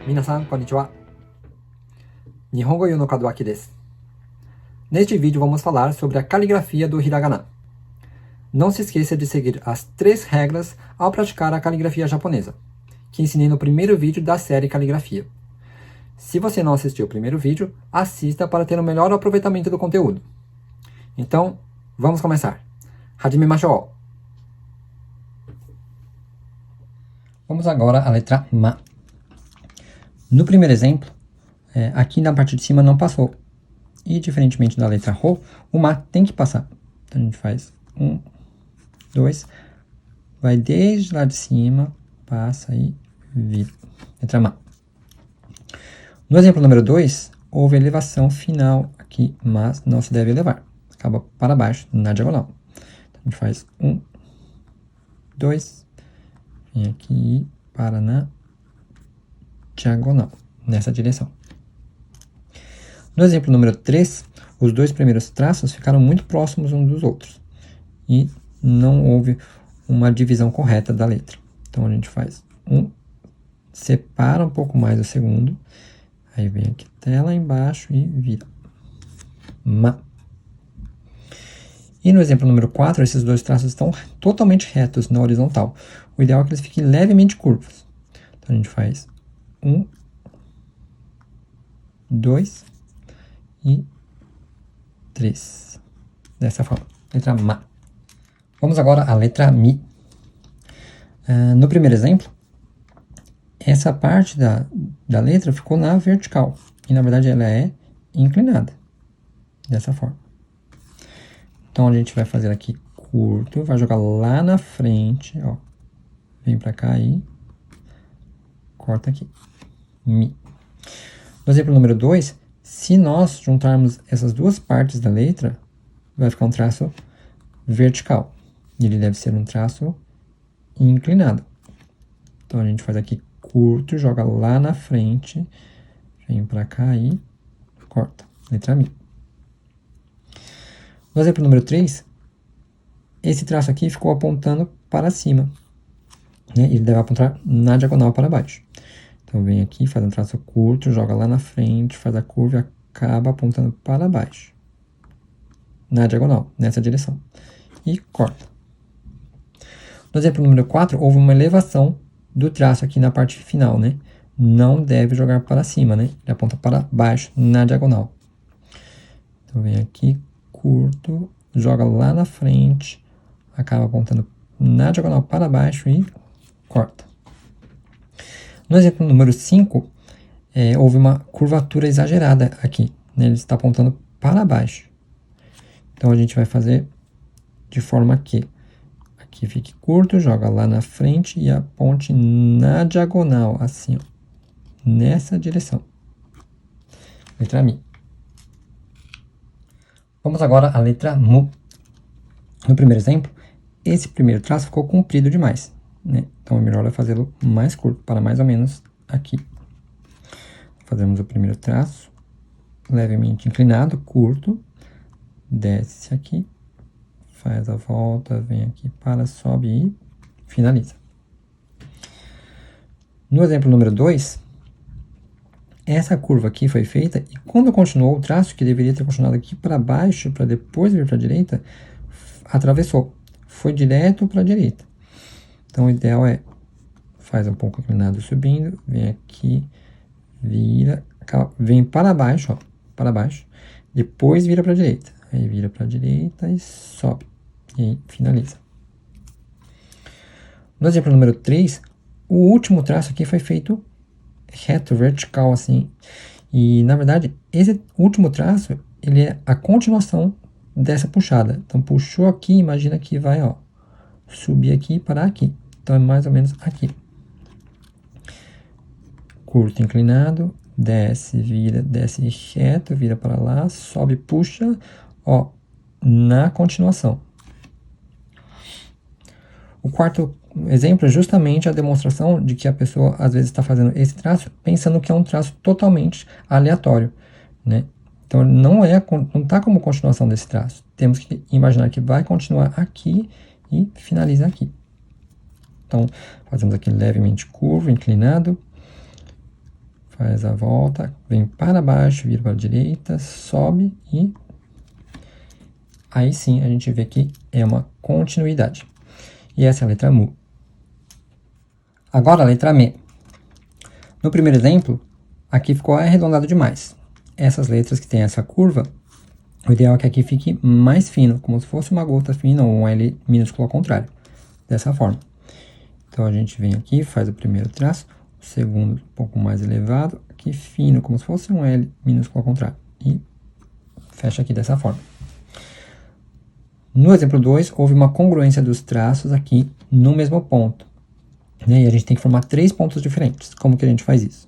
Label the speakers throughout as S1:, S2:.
S1: 皆さん、こんにちは。Nihongo no Kadoaki desu. Neste vídeo vamos falar sobre a caligrafia do hiragana. Não se esqueça de seguir as 3 regras ao praticar a caligrafia japonesa, que ensinei no primeiro vídeo da série Caligrafia. Se você não assistiu o primeiro vídeo, assista para ter um melhor aproveitamento do conteúdo. Então, vamos começar. Hajimemashou! Vamos agora à letra Ma. No primeiro exemplo, aqui na parte de cima não passou. E, diferentemente da letra Rô, o Ma tem que passar. Então, a gente faz 1, 2, vai desde lá de cima, passa e vira. Letra Ma. No exemplo número 2, houve elevação final aqui, mas não se deve elevar. Acaba para baixo, na diagonal. Então, a gente faz 1, 2, vem aqui e para na diagonal, nessa direção. No exemplo número 3, os 2 primeiros traços ficaram muito próximos uns dos outros. E não houve uma divisão correta da letra. Então, a gente faz 1, separa um pouco mais o segundo, aí vem aqui até lá embaixo e vira. Ma. E no exemplo número 4, esses 2 traços estão totalmente retos na horizontal. O ideal é que eles fiquem levemente curvos. Então, a gente faz 1, 2 e 3. Dessa forma. Letra Ma. Vamos agora à letra Mi. No primeiro exemplo, essa parte da letra ficou na vertical. E, na verdade, ela é inclinada. Dessa forma. Então, a gente vai fazer aqui curto, vai jogar lá na frente, ó. Vem pra cá e corta aqui. Mi. No exemplo número 2, se nós juntarmos essas 2 partes da letra, vai ficar um traço vertical. E ele deve ser um traço inclinado. Então, a gente faz aqui curto, joga lá na frente, vem pra cá e corta. Letra Mi. No exemplo número 3, esse traço aqui ficou apontando para cima. Né? Ele deve apontar na diagonal para baixo. Então, vem aqui, faz um traço curto, joga lá na frente, faz a curva e acaba apontando para baixo. Na diagonal, nessa direção. E corta. No exemplo número 4, houve uma elevação do traço aqui na parte final, né? Não deve jogar para cima, né? Ele aponta para baixo, na diagonal. Então, vem aqui, curto, joga lá na frente, acaba apontando na diagonal para baixo e corta. No exemplo número 5, houve uma curvatura exagerada aqui, né? Ele está apontando para baixo. Então, a gente vai fazer de forma que aqui fique curto, joga lá na frente e aponte na diagonal, assim, ó, nessa direção. Letra Mi. Vamos agora à letra Mu. No primeiro exemplo, esse primeiro traço ficou comprido demais, né? Então, é melhor fazê-lo mais curto, para mais ou menos aqui. Fazemos o primeiro traço, levemente inclinado, curto, desce aqui, faz a volta, vem aqui para, sobe e finaliza. No exemplo número 2, essa curva aqui foi feita e quando continuou o traço, que deveria ter continuado aqui para baixo, para depois vir para a direita, atravessou, foi direto para a direita. Então, o ideal é, faz um pouco inclinado subindo, vem aqui, vira, vem para baixo, ó, para baixo, depois vira para a direita. Aí vira para a direita e sobe, e aí finaliza. No exemplo número 3, o último traço aqui foi feito reto, vertical, assim. E, na verdade, esse último traço, ele é a continuação dessa puxada. Então, puxou aqui, imagina que vai, ó, subir aqui e parar aqui. Então, é mais ou menos aqui. Curto, inclinado, desce, vira, desce reto, vira para lá, sobe, puxa, ó, na continuação. O quarto exemplo é justamente a demonstração de que a pessoa, às vezes, está fazendo esse traço pensando que é um traço totalmente aleatório, né? Então, não está como continuação desse traço. Temos que imaginar que vai continuar aqui e finaliza aqui. Então, fazemos aqui levemente curvo, inclinado, faz a volta, vem para baixo, vira para a direita, sobe e aí sim a gente vê que é uma continuidade. E essa é a letra Mu. Agora a letra Me. No primeiro exemplo, aqui ficou arredondado demais. Essas letras que tem essa curva, o ideal é que aqui fique mais fino, como se fosse uma gota fina ou um L minúsculo ao contrário. Dessa forma. Então a gente vem aqui, faz o primeiro traço, o segundo um pouco mais elevado, aqui fino, como se fosse um L minúsculo ao contrário. E fecha aqui dessa forma. No exemplo 2, houve uma congruência dos traços aqui no mesmo ponto. E a gente tem que formar 3 pontos diferentes. Como que a gente faz isso?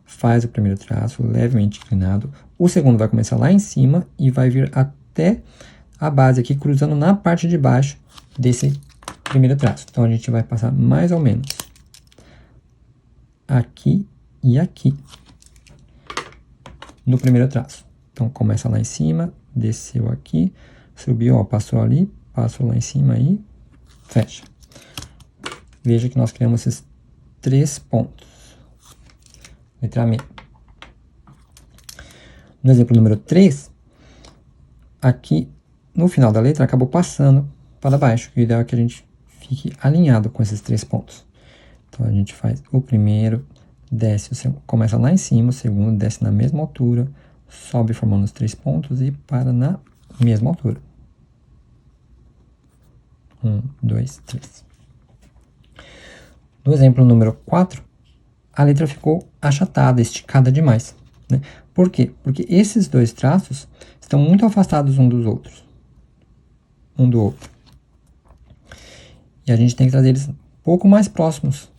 S1: Faz o primeiro traço levemente inclinado, o segundo vai começar lá em cima e vai vir até a base aqui, cruzando na parte de baixo desse primeiro traço. Então, a gente vai passar mais ou menos aqui e aqui no primeiro traço. Então, começa lá em cima, desceu aqui, subiu, ó, passou ali, passou lá em cima e fecha. Veja que nós criamos esses 3 pontos. Letra M. No exemplo número 3, aqui no final da letra acabou passando para baixo. O ideal é que a gente fique alinhado com esses 3 pontos. Então a gente faz o primeiro, desce, o segundo, começa lá em cima, o segundo desce na mesma altura, sobe formando os 3 pontos e para na mesma altura. 1, 2, 3. No exemplo número 4, a letra ficou achatada, esticada demais. Né? Por quê? Porque esses 2 traços estão muito afastados um dos outros. Um do outro. E a gente tem que trazer eles um pouco mais próximos.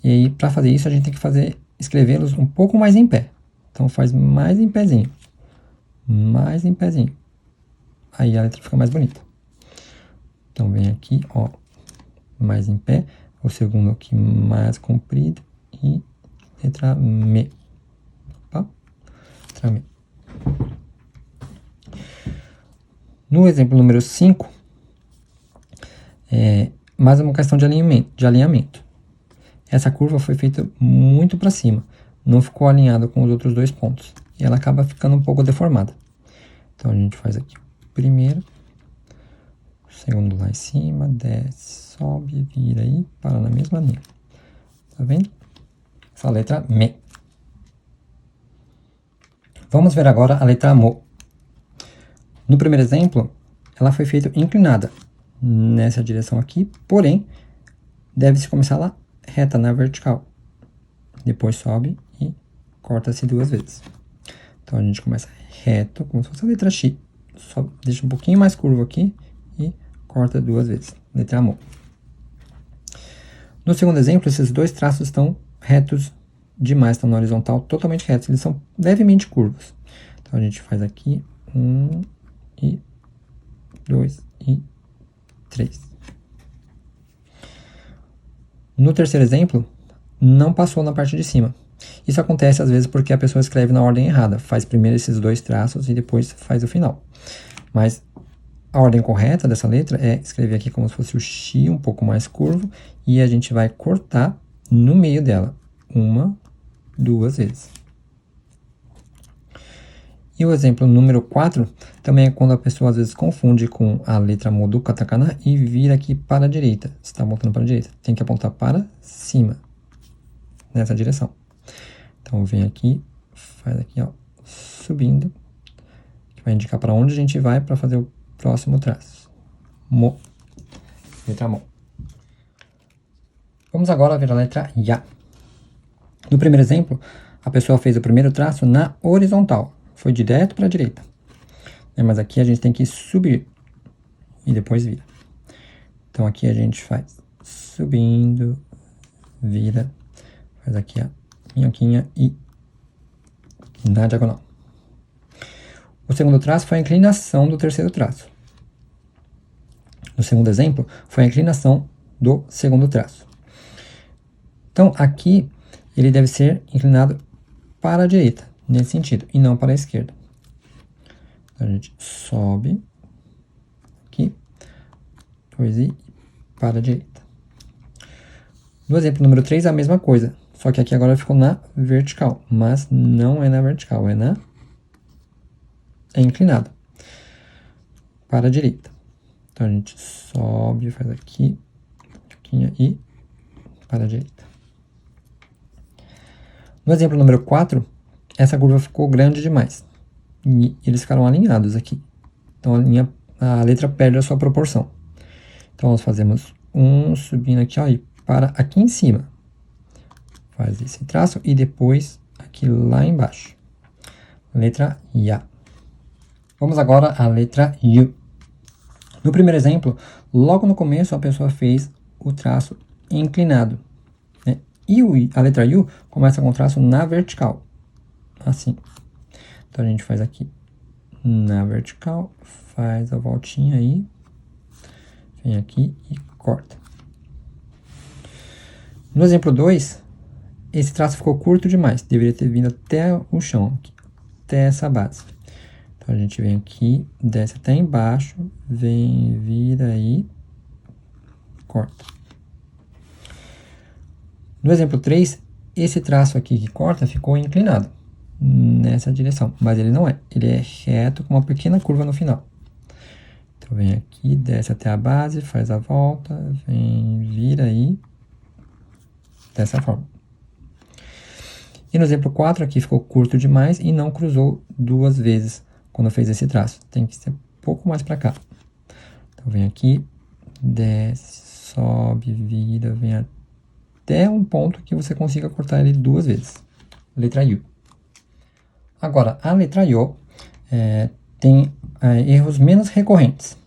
S1: E aí, para fazer isso, a gente tem que escrevê-los um pouco mais em pé. Então, faz mais em pezinho. Mais em pezinho. Aí a letra fica mais bonita. Então, vem aqui, ó, mais em pé. O segundo aqui mais comprido e letra Me. Opa, letra Me. No exemplo número 5, mais uma questão de alinhamento. Essa curva foi feita muito para cima, não ficou alinhada com os outros 2 pontos. E ela acaba ficando um pouco deformada. Então a gente faz aqui o primeiro, o segundo lá em cima, desce, sobe, vira e para na mesma linha. Tá vendo? Essa letra Me. Vamos ver agora a letra Mo. No primeiro exemplo, ela foi feita inclinada nessa direção aqui, porém, deve-se começar lá reta na vertical. Depois sobe e corta-se 2 vezes. Então a gente começa reto, como se fosse a letra X. Só deixa um pouquinho mais curvo aqui e corta 2 vezes. Letra Mo. No segundo exemplo, esses 2 traços estão retos demais, estão na horizontal totalmente retos. Eles são levemente curvos. Então a gente faz aqui 1 e 2 e 3. No terceiro exemplo, não passou na parte de cima. Isso acontece às vezes porque a pessoa escreve na ordem errada. Faz primeiro esses 2 traços e depois faz o final. Mas a ordem correta dessa letra é escrever aqui como se fosse o X um pouco mais curvo e a gente vai cortar no meio dela 1, 2 vezes. E o exemplo número 4 também é quando a pessoa às vezes confunde com a letra Mo do katakana e vira aqui para a direita. Você está apontando para a direita, tem que apontar para cima, nessa direção. Então vem aqui, faz aqui, ó, subindo, que vai indicar para onde a gente vai para fazer o próximo traço. Mo, letra Mo. Vamos agora ver a letra Ya. No primeiro exemplo, a pessoa fez o primeiro traço na horizontal. Foi direto para a direita. Mas aqui a gente tem que subir e depois vira. Então aqui a gente faz subindo, vira, faz aqui a minhoquinha e na diagonal. O segundo traço foi a inclinação do terceiro traço. No segundo exemplo, foi a inclinação do segundo traço. Então aqui ele deve ser inclinado para a direita, nesse sentido, e não para a esquerda. Então, a gente sobe aqui, depois ir para a direita. No exemplo número 3, a mesma coisa. Só que aqui agora ficou na vertical, mas não é na vertical, é inclinado para a direita. Então a gente sobe, faz aqui, e para a direita. No exemplo número 4, essa curva ficou grande demais. E eles ficaram alinhados aqui. Então a letra perde a sua proporção. Então nós fazemos um subindo aqui, ó, e para aqui em cima. Faz esse traço e depois aqui lá embaixo. Letra Ya. Vamos agora à letra Yu. No primeiro exemplo, logo no começo a pessoa fez o traço inclinado, né? E a letra Yu começa com o traço na vertical, assim. Então a gente faz aqui na vertical, faz a voltinha aí, vem aqui e corta. No exemplo 2, esse traço ficou curto demais, deveria ter vindo até o chão, até essa base. Então a gente vem aqui, desce até embaixo, vem, vira aí, corta. No exemplo 3, esse traço aqui que corta ficou inclinado nessa direção, mas ele não é. Ele é reto com uma pequena curva no final. Então vem aqui, desce até a base, faz a volta, vem, vira aí, dessa forma. E no exemplo 4 aqui ficou curto demais e não cruzou duas vezes quando fez esse traço. Tem que ser um pouco mais para cá. Então vem aqui, desce, sobe, vira, vem até um ponto que você consiga cortar ele duas vezes. Letra Yu. Agora, a letra Yo tem erros menos recorrentes.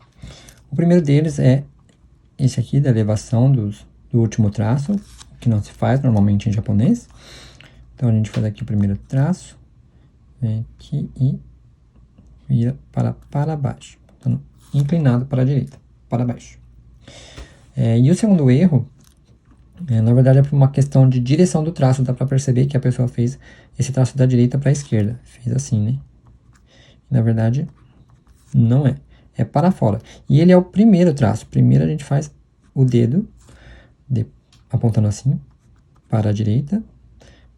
S1: O primeiro deles é esse aqui, da elevação do último traço, que não se faz normalmente em japonês. Então, a gente faz aqui o primeiro traço, vem aqui e vira para baixo, então, inclinado para a direita, para baixo. E o segundo erro, na verdade, é por uma questão de direção do traço. Dá para perceber que a pessoa fez esse traço da direita para a esquerda. Fez assim, né? Na verdade, não é. É para fora. E ele é o primeiro traço. Primeiro a gente faz o dedo, apontando assim, para a direita.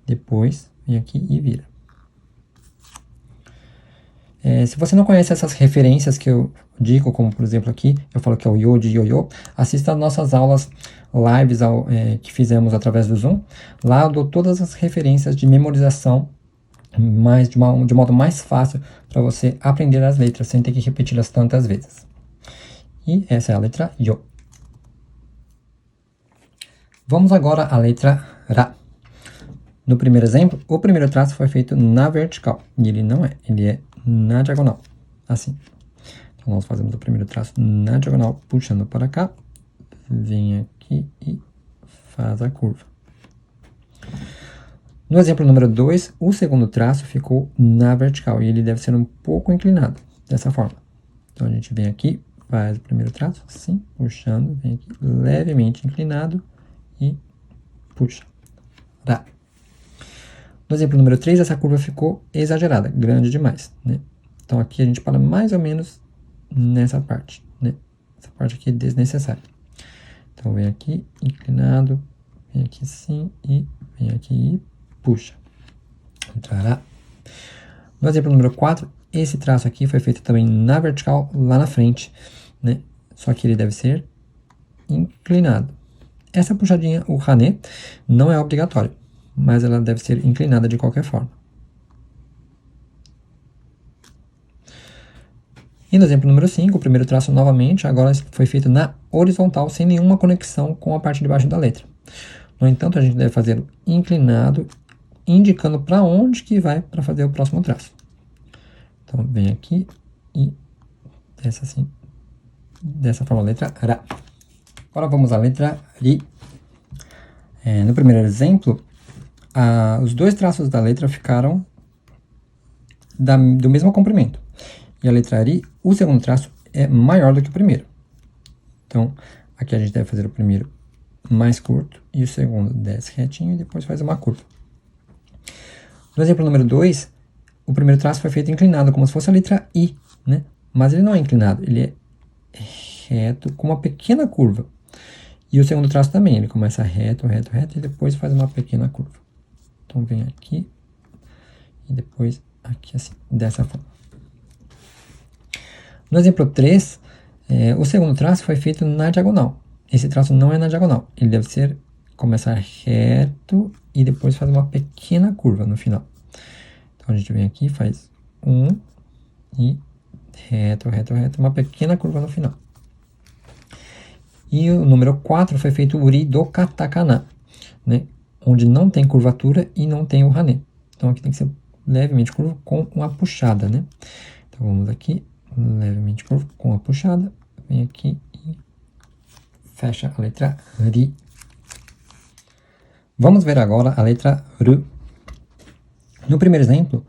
S1: Depois, vem aqui e vira. Se você não conhece essas referências que eu digo, como por exemplo aqui, eu falo que é o Yo de Yo-Yo, assista às nossas aulas lives que fizemos através do Zoom. Lá eu dou todas as referências de memorização, mas de modo mais fácil para você aprender as letras, sem ter que repeti-las tantas vezes. E essa é a letra Yo. Vamos agora à letra Ra. No primeiro exemplo, o primeiro traço foi feito na vertical, e ele não é, ele é na diagonal, assim. Então, nós fazemos o primeiro traço na diagonal, puxando para cá, vem aqui e faz a curva. No exemplo número 2, o segundo traço ficou na vertical, e ele deve ser um pouco inclinado, dessa forma. Então, a gente vem aqui, faz o primeiro traço, assim, puxando, vem aqui, levemente inclinado, e puxa. Ra. No exemplo número 3, essa curva ficou exagerada, grande demais, né? Então, aqui a gente para mais ou menos nessa parte, né? Essa parte aqui é desnecessária. Então, vem aqui, inclinado, vem aqui assim, e vem aqui e puxa. Entrará. No exemplo número 4, esse traço aqui foi feito também na vertical, lá na frente, né? Só que ele deve ser inclinado. Essa puxadinha, o hané, não é obrigatório, mas ela deve ser inclinada de qualquer forma. E no exemplo número 5, o primeiro traço novamente, agora foi feito na horizontal, sem nenhuma conexão com a parte de baixo da letra. No entanto, a gente deve fazer inclinado, indicando para onde que vai para fazer o próximo traço. Então, vem aqui e desce assim, dessa forma, a letra Ra. Agora vamos à letra Ri. No primeiro exemplo, os dois traços da letra ficaram do mesmo comprimento. E a letra Ri, o segundo traço é maior do que o primeiro. Então, aqui a gente deve fazer o primeiro mais curto e o segundo desce retinho e depois faz uma curva. No exemplo número 2, o primeiro traço foi feito inclinado, como se fosse a letra I, né? Mas ele não é inclinado, ele é reto com uma pequena curva. E o segundo traço também, ele começa reto, reto, reto e depois faz uma pequena curva. Então, vem aqui e depois aqui assim, dessa forma. No exemplo 3, o segundo traço foi feito na diagonal. Esse traço não é na diagonal, ele deve começar reto e depois fazer uma pequena curva no final. Então, a gente vem aqui, faz 1 e reto, reto, reto, uma pequena curva no final. E o número 4 foi feito uri do katakana, né? Onde não tem curvatura e não tem o hane. Então, aqui tem que ser levemente curvo com uma puxada, né? Então, vamos aqui, levemente curvo com a puxada. Vem aqui e fecha a letra ri. Vamos ver agora a letra ru. No primeiro exemplo,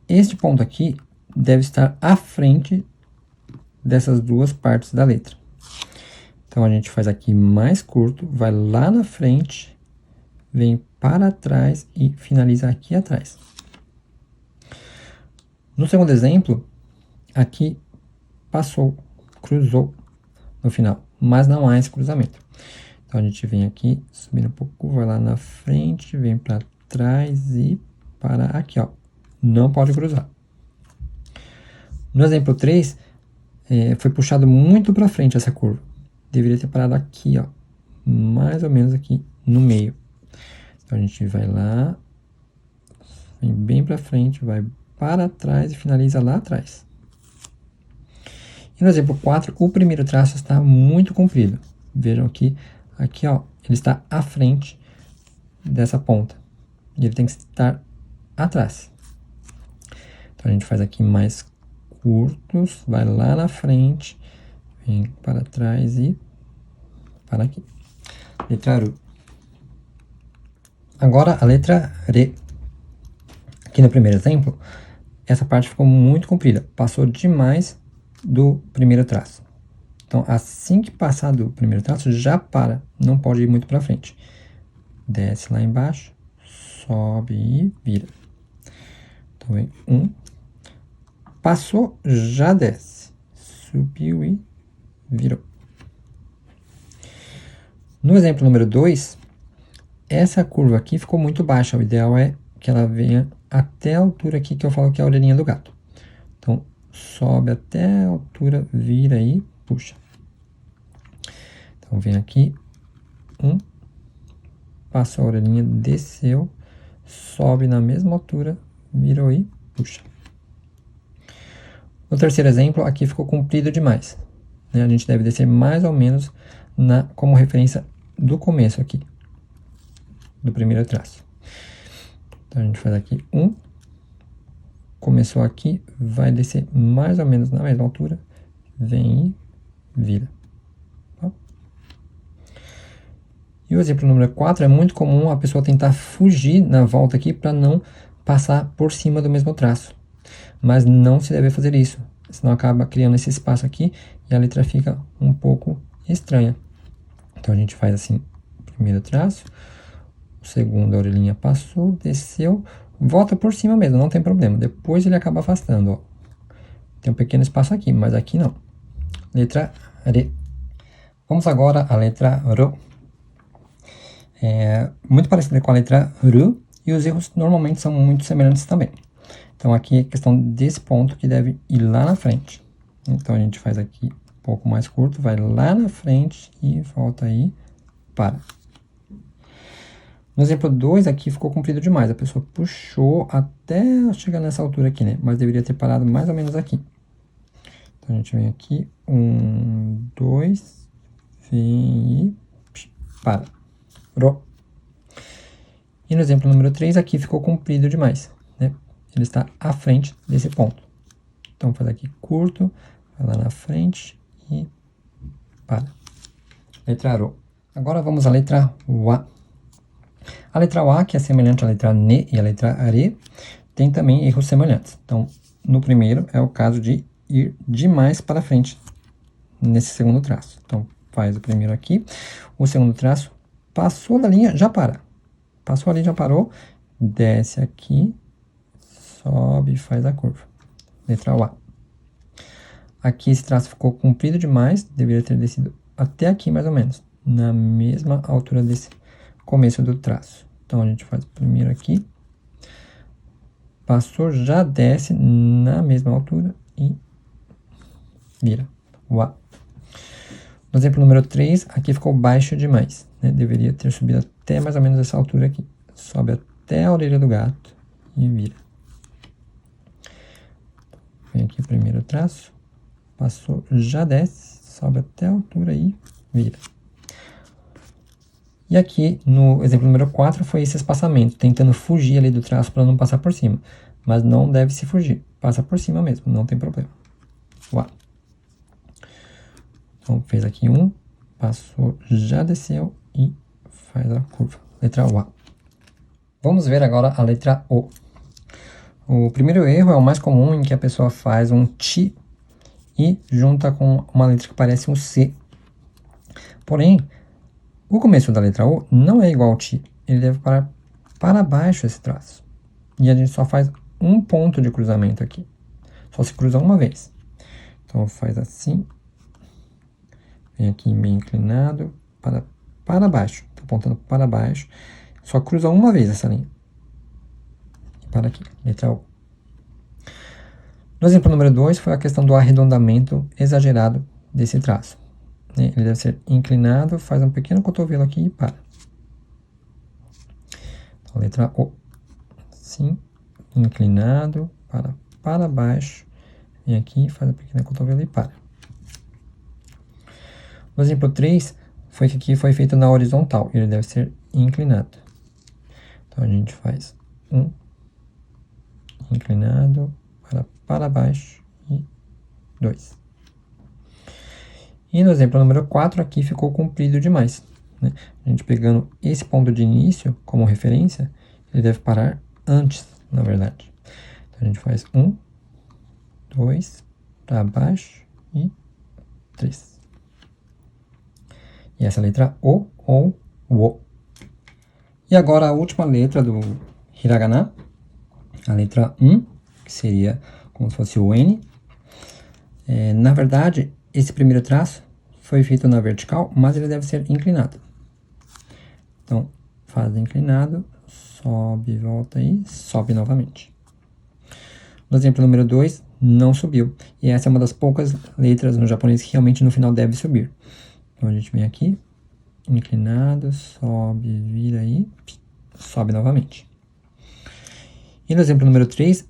S1: este ponto aqui deve estar à frente dessas duas partes da letra. Então, a gente faz aqui mais curto, vai lá na frente, vem para trás e finaliza aqui atrás. No segundo exemplo, aqui passou, cruzou no final, mas não há esse cruzamento. Então, a gente vem aqui, subindo um pouco, vai lá na frente, vem para trás e para aqui, ó. Não pode cruzar. No exemplo 3, foi puxado muito para frente essa curva. Deveria ter parado aqui, ó, mais ou menos aqui no meio. Então, a gente vai lá, vem bem para frente, vai para trás e finaliza lá atrás. E no exemplo 4, o primeiro traço está muito comprido. Vejam que aqui, ó, ele está à frente dessa ponta. E ele tem que estar atrás. Então, a gente faz aqui mais curtos, vai lá na frente, vem para trás e para aqui. Letra ru. Agora a letra re. Aqui no primeiro exemplo, essa parte ficou muito comprida, passou demais do primeiro traço. Então, assim que passar do primeiro traço, já para, não pode ir muito para frente. Desce lá embaixo, sobe e vira. Então, vem 1, passou, já desce, subiu e virou. No exemplo número 2, essa curva aqui ficou muito baixa, o ideal é que ela venha até a altura aqui que eu falo que é a orelhinha do gato. Então, sobe até a altura, vira e puxa. Então, vem aqui, 1, passa a orelhinha, desceu, sobe na mesma altura, virou e puxa. No terceiro exemplo, aqui ficou comprido demais, né? A gente deve descer mais ou menos como referência do começo aqui, do primeiro traço. Então, a gente faz aqui 1, começou aqui, vai descer mais ou menos na mesma altura, vem e vira. Tá? E o exemplo número 4, é muito comum a pessoa tentar fugir na volta aqui para não passar por cima do mesmo traço. Mas não se deve fazer isso, senão acaba criando esse espaço aqui e a letra fica um pouco estranha. Então, a gente faz assim, primeiro traço, o segundo a orelhinha passou, desceu, volta por cima mesmo, não tem problema. Depois ele acaba afastando, ó. Tem um pequeno espaço aqui, mas aqui não. Letra re. Vamos agora à letra ro. Muito parecida com a letra ru, e os erros normalmente são muito semelhantes também. Então, aqui é questão desse ponto que deve ir lá na frente. Então, a gente faz aqui um pouco mais curto, vai lá na frente e volta aí, para. No exemplo 2, aqui ficou comprido demais. A pessoa puxou até chegar nessa altura aqui, né? Mas deveria ter parado mais ou menos aqui. Então, a gente vem aqui, 1, 2, vem e para. Ro. E no exemplo número 3, aqui ficou comprido demais, né? Ele está à frente desse ponto. Então, faz aqui curto, vai lá na frente e para. Letra ro. Agora vamos à letra wa. A letra wa, que é semelhante à letra ne e à letra re, tem também erros semelhantes. Então, no primeiro é o caso de ir demais para frente nesse segundo traço. Então, faz o primeiro aqui, o segundo traço, passou da linha, já para. Passou ali, já parou, desce aqui, sobe e faz a curva. Letra A. Aqui esse traço ficou comprido demais, deveria ter descido até aqui mais ou menos, na mesma altura desse começo do traço. Então, a gente faz primeiro aqui. Passou, já desce na mesma altura e vira o A. No exemplo número 3, aqui ficou baixo demais, né? Deveria ter subido até mais ou menos essa altura aqui. Sobe até a orelha do gato e vira. Vem aqui o primeiro traço. Passou, já desce, sobe até a altura e vira. E aqui, no exemplo número 4, foi esse espaçamento, tentando fugir ali do traço para não passar por cima. Mas não deve se fugir, passa por cima mesmo, não tem problema. O A. Então, fez aqui um, passou, já desceu e faz a curva. Letra O. Vamos ver agora a letra O. O primeiro erro é o mais comum, em que a pessoa faz um ti e junta com uma letra que parece um C. Porém, o começo da letra O não é igual ao ti. Ele deve parar para baixo esse traço. E a gente só faz um ponto de cruzamento aqui. Só se cruza uma vez. Então, faz assim. Vem aqui bem inclinado para baixo. Estou apontando para baixo. Só cruza uma vez essa linha. E para aqui. Letra O. No exemplo número 2, foi a questão do arredondamento exagerado desse traço. Ele deve ser inclinado, faz um pequeno cotovelo aqui e para. Então, letra O. Sim, inclinado, para baixo. Vem aqui, faz um pequeno cotovelo e para. No exemplo 3, foi que aqui foi feito na horizontal. Ele deve ser inclinado. Então, a gente faz um inclinado, para baixo e 2. E no exemplo número 4, aqui ficou comprido demais, né? A gente pegando esse ponto de início como referência, ele deve parar antes, na verdade. Então, a gente faz 1, 2, para baixo e 3. E essa é a letra O ou Wo. E agora a última letra do hiragana, a letra N, que seria como se fosse o N. Na verdade, esse primeiro traço foi feito na vertical, mas ele deve ser inclinado. Então, faz inclinado, sobe, volta e sobe novamente. No exemplo número 2, não subiu. E essa é uma das poucas letras no japonês que realmente no final deve subir. Então, a gente vem aqui, inclinado, sobe, vira e sobe novamente. E no exemplo número 3,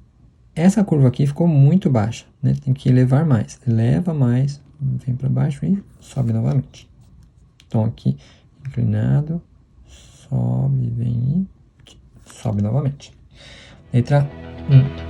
S1: essa curva aqui ficou muito baixa, né? Tem que elevar mais. Eleva mais, vem para baixo e sobe novamente. Então, aqui, inclinado, sobe, vem e sobe novamente. Letra 1.